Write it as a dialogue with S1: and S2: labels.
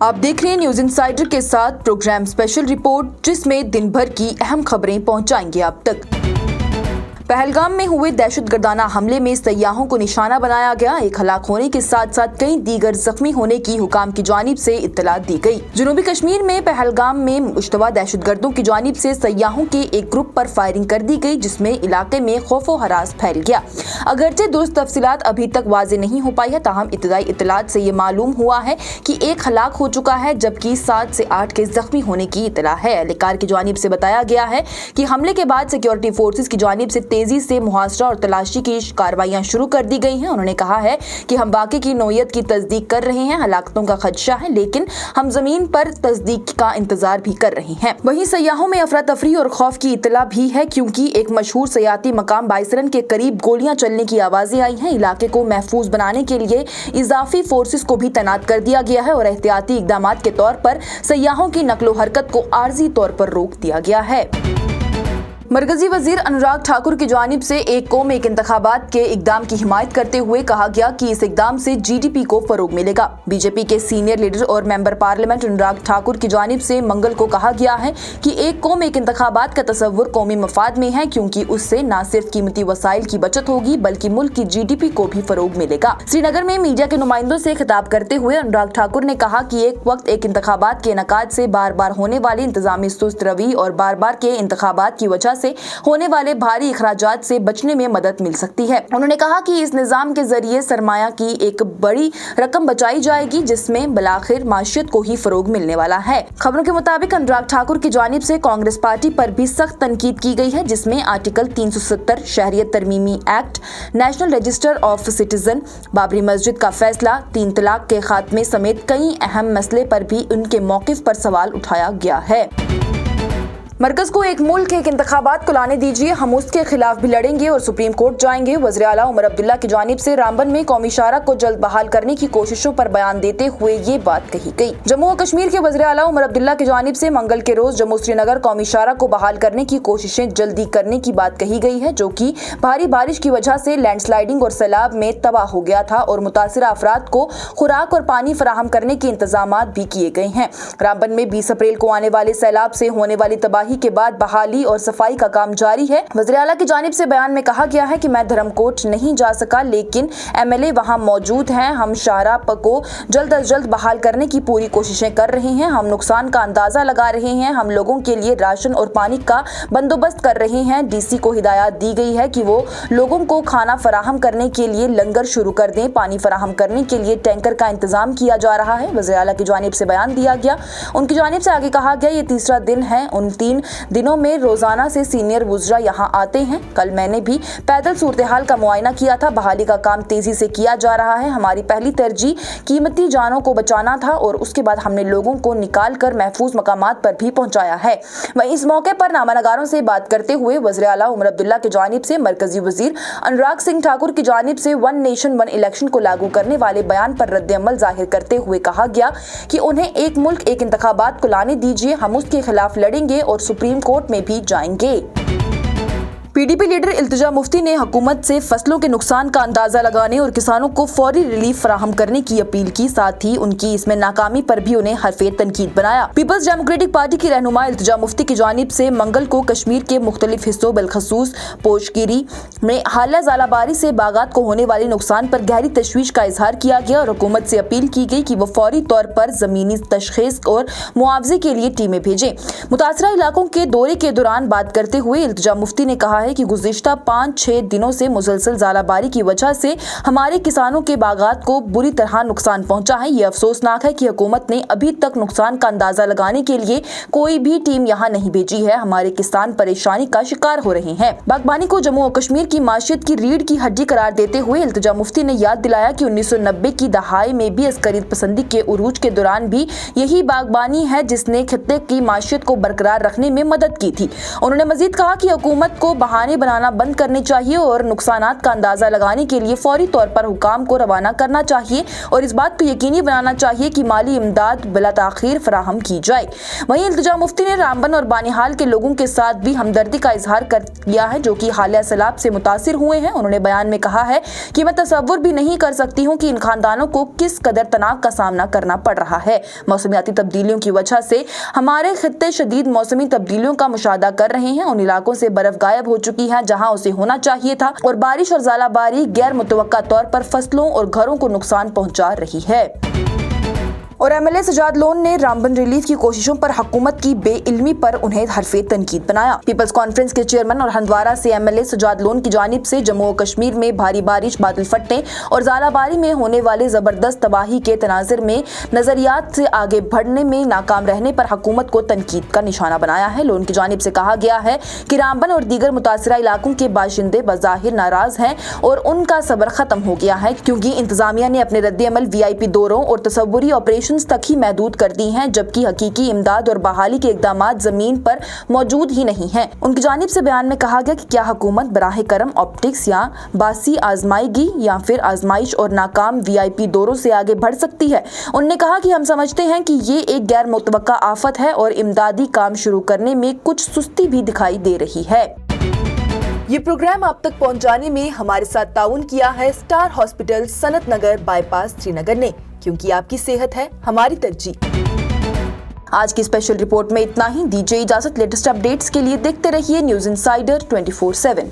S1: आप देख रहे हैं न्यूज इनसाइडर के साथ प्रोग्राम स्पेशल रिपोर्ट, जिसमें दिन भर की अहम खबरें पहुंचाएंगे आप तक। पहलगाम में हुए दहशतगर्दाना हमले में सयाहों को निशाना बनाया गया। एक हलाक होने के साथ साथ कई दीगर जख्मी होने की हुकाम की जानिब से इत्तला दी गई। जनूबी कश्मीर में पहलगाम में मुश्तबा दहशतगर्दों की जानिब से सयाहों के एक ग्रुप पर फायरिंग कर दी गई, जिसमें इलाके में खौफो हरास फैल गया। अगरचे दुरुस्त तफसीलात अभी तक वाजे नहीं हो पाई है, ताहम इब्तदाई इत्तलात से ये मालूम हुआ है कि एक हलाक हो चुका है, जबकि 7 से 8 के जख्मी होने की इत्तला है। एहलकार की जानिब से बताया गया है कि हमले के बाद सिक्योरिटी फोर्सेज की जानिब से तेजी से मुहासरा और तलाशी की कार्रवाइयां शुरू कर दी गई हैं। उन्होंने कहा है कि हम वाक़े की नौयत की तस्दीक कर रहे हैं, हलाकतों का खदशा है, लेकिन हम जमीन पर तस्दीक का इंतजार भी कर रहे हैं। वहीं सयाहों में अफरा तफरी और खौफ की इत्तला भी है, क्योंकि एक मशहूर सयाती मकाम बाइसरन के करीब गोलियां चलने की आवाजें आई हैं। इलाके को महफूज बनाने के लिए इजाफी फोर्सेस को भी तैनात कर दिया गया है और एहतियाती इक़दामात के तौर पर सयाहों की नकलो हरकत को आर्जी तौर पर रोक दिया गया है। मरकजी वजीर अनुराग ठाकुर की जानिब से एक कौम एक इंतखाबात के इकदाम की हिमायत करते हुए कहा गया कि इस इकदाम से GDP को फरोग मिलेगा। बीजेपी के सीनियर लीडर और मेंबर पार्लियामेंट अनुराग ठाकुर की जानिब से मंगल को कहा गया है कि एक कौम एक इंतखाबात का तस्वुर कौमी मफाद में है, क्योंकि उससे न सिर्फ कीमती वसाइल की बचत होगी बल्कि मुल्क की GDP को भी फरोग मिलेगा। श्रीनगर में मीडिया के नुमाइंदों से खिताब करते हुए अनुराग ठाकुर ने कहा कि एक वक्त एक इंतखाबात के इनकाद से बार बार होने वाली इंतजामी सुस्त रवि और बार बार के इंतखाबात की वजह से होने वाले भारी इखराजात से बचने में मदद मिल सकती है। उन्होंने कहा कि इस निजाम के जरिए सरमाया की एक बड़ी रकम बचाई जाएगी, जिसमें बिलाखिर माशियत को ही फरोग मिलने वाला है। खबरों के मुताबिक अनुराग ठाकुर की जानिब से कांग्रेस पार्टी पर भी सख्त तनकीद की गई है, जिसमें आर्टिकल 370 शहरियत तरमीमी act, national register of citizen, Babri Masjid का फैसला, 3 तलाक के खात्मे समेत कई अहम मसले पर भी उनके मौकिफ पर सवाल उठाया गया है। मरकज को एक मुल्क एक इंतखाबात को लाने दीजिए, हम उसके खिलाफ भी लड़ेंगे और सुप्रीम कोर्ट जाएंगे। वज़ीर आला उमर अब्दुल्ला की जानिब से रामबन में कौमी शारा को जल्द बहाल करने की कोशिशों पर बयान देते हुए ये बात कही गई। जम्मू और कश्मीर के वज़ीर आला उमर अब्दुल्ला की जानिब से मंगल के रोज जम्मू श्रीनगर कौमी शारा को बहाल करने की कोशिशें जल्दी करने की बात कही गई है, जो कि भारी बारिश की वजह से लैंडस्लाइडिंग और सैलाब में तबाह हो गया था और मुतासिरा अफराद को खुराक और पानी फराहम करने के इंतजाम भी किए गए हैं। रामबन में 20 अप्रैल को आने वाले सैलाब से होने वाली तबाही के बाद बहाली और सफाई का काम जारी है। वज़ीर आला की जानिब से बयान में कहा गया है कि मैं धर्मकोट नहीं जा सका, लेकिन MLA वहां मौजूद हैं। हम शाहरा को जल्द अज जल्द बहाल करने की पूरी कोशिशें कर रहे हैं। हम नुकसान का अंदाजा लगा रहे हैं। हम लोगों के लिए राशन और पानी का बंदोबस्त कर रहे हैं। DC को हिदायत दी गई है कि वो लोगों को खाना फराहम करने के लिए लंगर शुरू कर दें। पानी फराहम करने के लिए टैंकर का इंतजाम किया जा रहा है। वज़ीर आला की जानिब से बयान दिया गया। उनकी जानिब से आगे कहा गया, ये तीसरा दिन है। उन 3 दिनों में रोजाना से सीनियर वुज़रा यहाँ आते हैं। कल मैंने भी पैदल सूरत हाल का मुआयना किया था। बहाली का काम तेजी से किया जा रहा है। हमारी पहली तरजीह कीमती जानों को बचाना था और उसके बाद हमने लोगों को निकाल कर महफूज मकामात पर भी पहुंचाया है। वहीं इस मौके पर नामानगारों से बात करते हुए वज़ीर आला उमर अब्दुल्ला की जानिब से मरकजी वजीर अनुराग सिंह ठाकुर की जानिब से 1 नेशन 1 इलेक्शन को लागू करने वाले बयान पर रद्द-ए-अमल जाहिर करते हुए कहा गया कि उन्हें एक मुल्क एक इंतखाबात को लाने दीजिए, हम उसके खिलाफ लड़ेंगे और सुप्रीम कोर्ट में भी जाएंगे। PDP लीडर इल्तिजा मुफ्ती ने हुकूमत से फसलों के नुकसान का अंदाजा लगाने और किसानों को फौरी रिलीफ फराहम करने की अपील की। साथ ही उनकी इसमें नाकामी पर भी उन्हें हरफे तनकीद बनाया। पीपल्स डेमोक्रेटिक पार्टी की रहनुमा इल्तिजा मुफ्ती की जानिब से मंगल को कश्मीर के मुख्तलिफ हिस्सों बिलखसूस पोशगिरी में हालिया ज़ालाबारी से बागात को होने वाले नुकसान पर गहरी तशवीश का इजहार किया गया और हुकूमत से अपील की गई कि वो फौरी तौर पर ज़मीनी तशखीस और मुआवजे के लिए टीमें भेजें। मुतासरा इलाकों के दौरे के दौरान बात करते हुए इल्तिजा मुफ्ती ने कहा है कि गुज़िश्ता 5-6 दिनों से मुसलसल ज़ालाबारी की वजह से हमारे किसानों के बागात को बुरी तरह नुकसान पहुंचा है। ये अफसोसनाक है कि हुकूमत ने अभी तक नुकसान का अंदाजा लगाने के लिए कोई भी टीम यहाँ नहीं भेजी है। हमारे किसान परेशानी का शिकार हो रहे हैं। बागबानी को जम्मू और कश्मीर की माशियत की रीढ़ की हड्डी करार देते हुए इल्तिजा मुफ्ती ने याद दिलाया कि 1990 की दहाई में भी अस्करी पसंदी के उरूज के दौरान भी यही बागबानी है जिसने खित्ते की माशियत को बरकरार रखने में मदद की थी। उन्होंने मजीद कहा कि हुकूमत को बहाने बनाना बंद करने चाहिए और नुकसानात का अंदाजा लगाने के लिए फौरी तौर पर हुकाम को रवाना करना चाहिए और इस बात को यकीनी बनाना चाहिए कि माली इमदाद बिला ताखीर फराहम की जाए। वहीं इल्तिजा मुफ्ती ने रामबन और बानिहाल के लोगों के साथ भी हमदर्दी का इजहार कर दिया है जो कि हालिया सैलाब से मुतासिर हुए हैं। उन्होंने बयान में कहा है कि मैं तसव्वुर भी नहीं कर सकती हूँ कि इन खानदानों को किस कदर तनाव का सामना करना पड़ रहा है। मौसमियाती तब्दीलियों की वजह से हमारे खित्ते शदीद मौसमी तब्दीलियों का मुशाहदा कर रहे हैं। उन इलाकों से बर्फ गायब हो चुकी है जहाँ उसे होना चाहिए था और बारिश और ज़ालाबारी गैर मुतवक्का तौर पर फसलों और घरों को नुकसान पहुँचा रही है। और एमएलए सजाद लोन ने रामबन रिलीफ की कोशिशों पर हुकूमत की बेइल्मी पर उन्हें हरफे तनकीद बनाया। पीपल्स कॉन्फ्रेंस के चेयरमैन और हंदवारा से एमएलए सजाद लोन की जानिब से जम्मू और कश्मीर में भारी बारिश, बादल फटने और ज़ालाबारी में होने वाले जबरदस्त तबाही के तनाज़ुर में नजरियात से आगे बढ़ने में नाकाम रहने पर हुकूमत को तनकीद का निशाना बनाया है। लोन की जानिब से कहा गया है कि रामबन और दीगर मुतासिरा इलाकों के बाशिंदे बज़ाहिर नाराज हैं और उनका सब्र खत्म हो गया है क्योंकि इंतजामिया ने अपने रद्द-ए-अमल वीआईपी दौरों और तसव्वुरी ऑपरेशन तक ही महदूद कर दी हैं, जबकि हकीकी इमदाद और बहाली के इक़दामात जमीन पर मौजूद ही नहीं हैं। उनकी जानिब से बयान में कहा गया कि क्या हुकूमत बराह करम ऑप्टिक्स या बासी आजमाएगी या फिर आजमाइश और नाकाम वीआईपी दौरों से आगे बढ़ सकती है। उन्होंने कहा कि हम समझते हैं कि ये एक गैर मुतवक्का आफत है और इमदादी काम शुरू करने में कुछ सुस्ती भी दिखाई दे रही है। ये प्रोग्राम आप तक पहुंचाने में हमारे साथ ताउन किया है स्टार हॉस्पिटल सनत नगर बाईपास श्रीनगर ने, क्योंकि आपकी सेहत है हमारी तरजीह। आज की स्पेशल रिपोर्ट में इतना ही। दीजिए इजाजत। लेटेस्ट अपडेट्स के लिए देखते रहिए न्यूज़ इनसाइडर 24/7।